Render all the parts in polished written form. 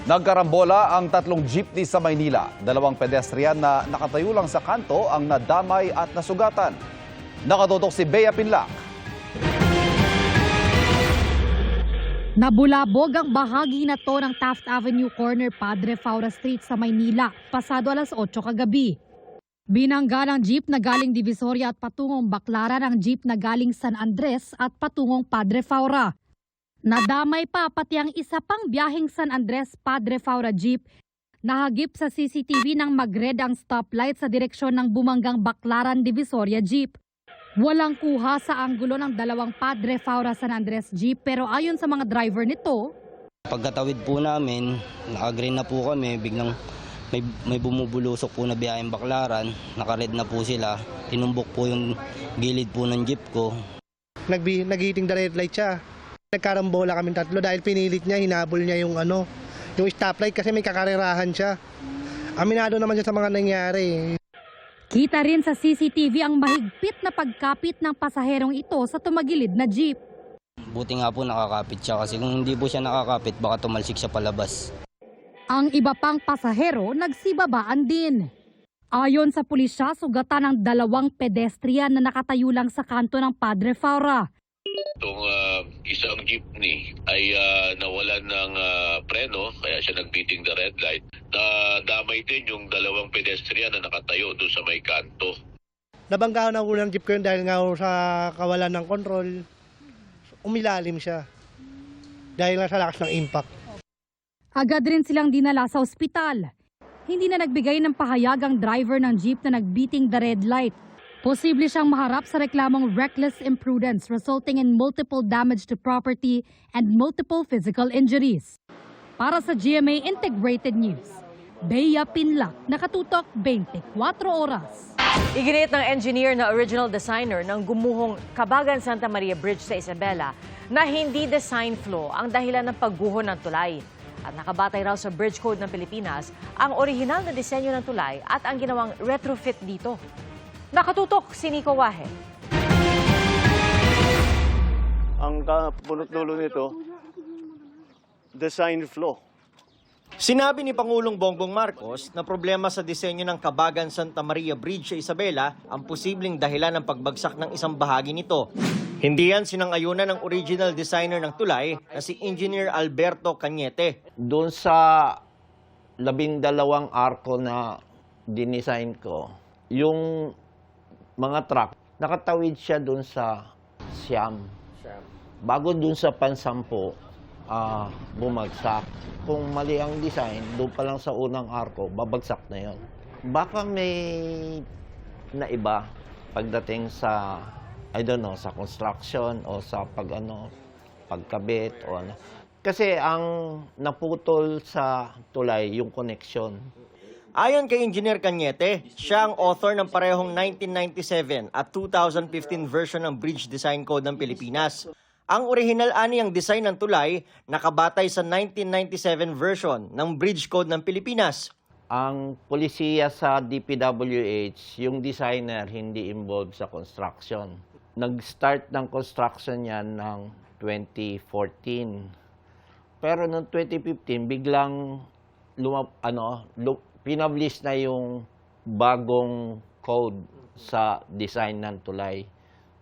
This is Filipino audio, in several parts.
Nagkarambola ang tatlong jeepney sa Maynila. Dalawang pedestrian na nakatayo lang sa kanto ang nadamay at nasugatan. Nakatutok si Bea Pinlac. Nabulabog ang bahagi na to ng Taft Avenue Corner Padre Faura Street sa Maynila, pasado alas 8 kagabi. Binangga ng jeep na galing Divisoria at patungong Baclaran ang jeep na galing San Andres at patungong Padre Faura. Nadamay pa pati ang isa pang biyaheng San Andres Padre Faura jeep. Nahagip sa CCTV ng mag-red ang stoplight sa direksyon ng bumanggang Baclaran Divisoria jeep. Walang kuha sa anggulo ng dalawang Padre Faura San Andres jeep pero ayon sa mga driver nito, pagkatawid po namin, naka-green na po kami, biglang may bumubulusok po na biyaheng Baclaran, naka-red na po sila, tinumbok po yung gilid po ng jeep ko. Nag-hitting the red light siya. Nagkarambola kami tatlo dahil pinilit niya, hinabol niya yung stoplight kasi may kakarerahan siya. Aminado naman siya sa mga nangyari. Kita rin sa CCTV ang mahigpit na pagkapit ng pasaherong ito sa tumagilid na jeep. Buti nga po nakakapit siya kasi kung hindi po siya nakakapit baka tumalsik siya palabas. Ang iba pang pasahero nagsibabaan din. Ayon sa pulisya, sugatan ng dalawang pedestrian na nakatayo lang sa kanto ng Padre Faura. Itong isang jeepney ay nawalan ng preno, kaya siya nagbiting the red light. Nadamay din yung dalawang pedestrian na nakatayo doon sa may kanto. Nabanggahan na ulo ng jeep ko yun dahil nga sa kawalan ng control. Umilalim siya dahil nga sa lakas ng impact. Agad rin silang dinala sa ospital. Hindi na nagbigay ng pahayag ang driver ng jeep na nagbiting the red light. Posible siyang maharap sa reklamong reckless imprudence resulting in multiple damage to property and multiple physical injuries. Para sa GMA Integrated News, Bea Pinlac, nakatutok 24 oras. Iginit ng engineer na original designer ng gumuhong Cabagan Santa Maria Bridge sa Isabela na hindi design flaw ang dahilan ng pagguho ng tulay. At nakabatay raw sa Bridge Code ng Pilipinas ang orihinal na disenyo ng tulay at ang ginawang retrofit dito. Nakatutok si Nico Wahe. Ang punot-dulo nito, design flaw. Sinabi ni Pangulong Bongbong Marcos na problema sa disenyo ng Cabagan Santa Maria Bridge sa Isabela ang posibleng dahilan ng pagbagsak ng isang bahagi nito. Hindi yan sinang-ayunan ng original designer ng tulay na si Engineer Alberto Cañete. Doon sa 12 arko na dinesign ko, yung mga truck, nakatawid siya doon sa siyam. Bago doon sa pansampo, bumagsak. Kung mali ang design, doon pa lang sa unang arko, babagsak na yon. Baka may naiba pagdating sa, I don't know, sa construction o sa pagkabit o ano. Kasi ang naputol sa tulay, yung connection. Ayon kay Engineer Cañete, siya ang author ng parehong 1997 at 2015 version ng Bridge Design Code ng Pilipinas. Ang orihinal ani ang design ng tulay nakabatay sa 1997 version ng Bridge Code ng Pilipinas. Ang polisiya sa DPWH, yung designer hindi involved sa construction. Nag-start ng construction yan ng 2014. Pero noong 2015, biglang pinablish na yung bagong code sa design ng tulay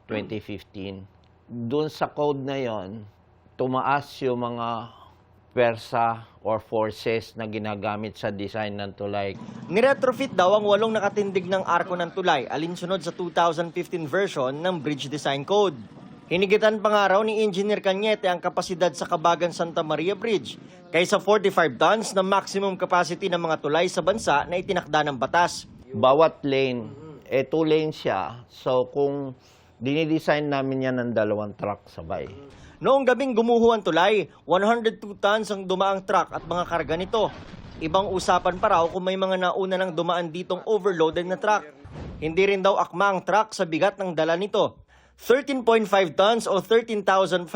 2015. Doon sa code na yon, tumaas yung mga pwersa or forces na ginagamit sa design ng tulay. Niretrofit daw ang 8 nakatindig ng arko ng tulay alinsunod sa 2015 version ng Bridge Design Code. Hinigitan pa nga raw ni Engineer Cañete ang kapasidad sa Cabagan Santa Maria Bridge kaysa 45 tons na maximum capacity ng mga tulay sa bansa na itinakda ng batas. Bawat lane, 2 lanes siya. So kung dinidesign namin yan ng 2 truck sabay. Noong gabing gumuho ang tulay, 102 tons ang dumaang truck at mga karga nito. Ibang usapan pa raw kung may mga nauna nang dumaan ditong overloaded na truck. Hindi rin daw akma ang truck sa bigat ng dala nito. 13.5 tons o 13,500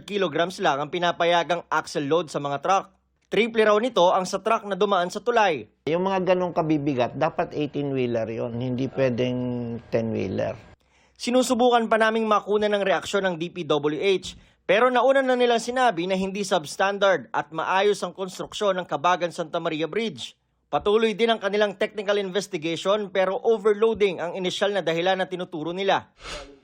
kilograms lang ang pinapayagang axle load sa mga truck. Triple raw nito ang sa truck na dumaan sa tulay. Yung mga ganong kabibigat, dapat 18-wheeler yon, hindi pwedeng 10-wheeler. Sinusubukan pa naming makuna ng reaksyon ng DPWH Pero nauna na nilang sinabi na hindi substandard at maayos ang konstruksyon ng Cabagan-Santa Maria Bridge. Patuloy din ang kanilang technical investigation pero overloading ang inisyal na dahilan na tinuturo nila.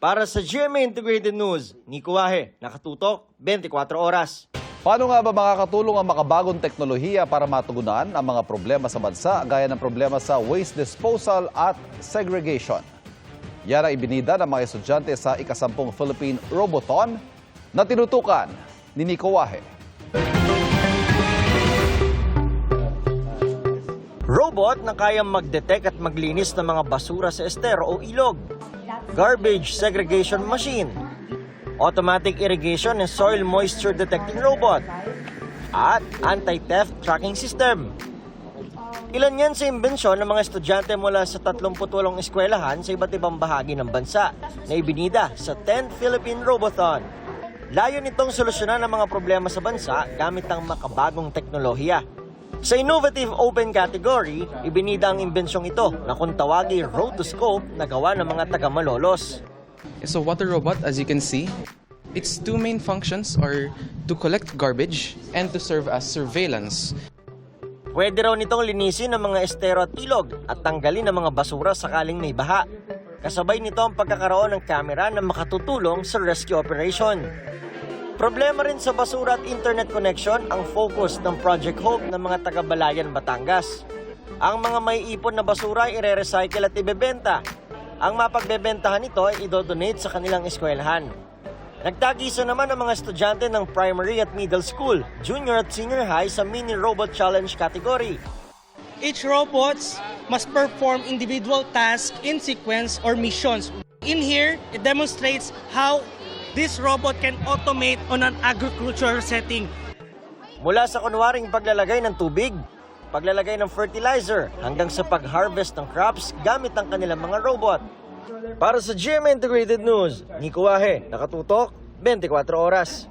Para sa GMA Integrated News, Nico Wahe, nakatutok 24 oras. Paano nga ba makakatulong ang makabagong teknolohiya para matugunan ang mga problema sa bansa gaya ng problema sa waste disposal at segregation? Yan ang ibinida ng mga estudyante sa ika-10 Philippine Robothon na tinutukan ni Nico Wahe. Robot na kayang mag-detect at maglinis ng mga basura sa estero o ilog. Garbage segregation machine. Automatic irrigation and soil moisture detecting robot. At anti-theft tracking system. Ilan yan sa imbensyon ng mga estudyante mula sa 38 eskwelahan sa iba't ibang bahagi ng bansa na ibinida sa 10th Philippine Robothon. Layo nitong solusyonan ang mga problema sa bansa gamit ang makabagong teknolohiya. Sa innovative open category, ibinida ang imbensyong ito na kung tawagin rotoscope na gawa ng mga taga-Malolos. It's a water robot, as you can see. Its two main functions are to collect garbage and to serve as surveillance. Pwede raw nitong linisin ang mga estero at ilog at tanggalin ang mga basura sakaling may baha. Kasabay nito ang pagkakaroon ng kamera na makatutulong sa rescue operation. Problema rin sa basura at internet connection ang focus ng Project Hope ng mga taga-Balayan, Batangas. Ang mga may ipon na basura ay ire-recycle at ibebenta. Ang mapagbebentahan nito ay idodonate sa kanilang eskwelahan. Nagtagiso naman ang mga estudyante ng primary at middle school, junior at senior high sa mini robot challenge category. Each robots must perform individual tasks in sequence or missions. In here, it demonstrates how this robot can automate on an agricultural setting. Mula sa kunwaring paglalagay ng tubig, paglalagay ng fertilizer, hanggang sa pag-harvest ng crops gamit ang kanilang mga robot. Para sa GMA Integrated News, Nico Wahe, nakatutok 24 oras.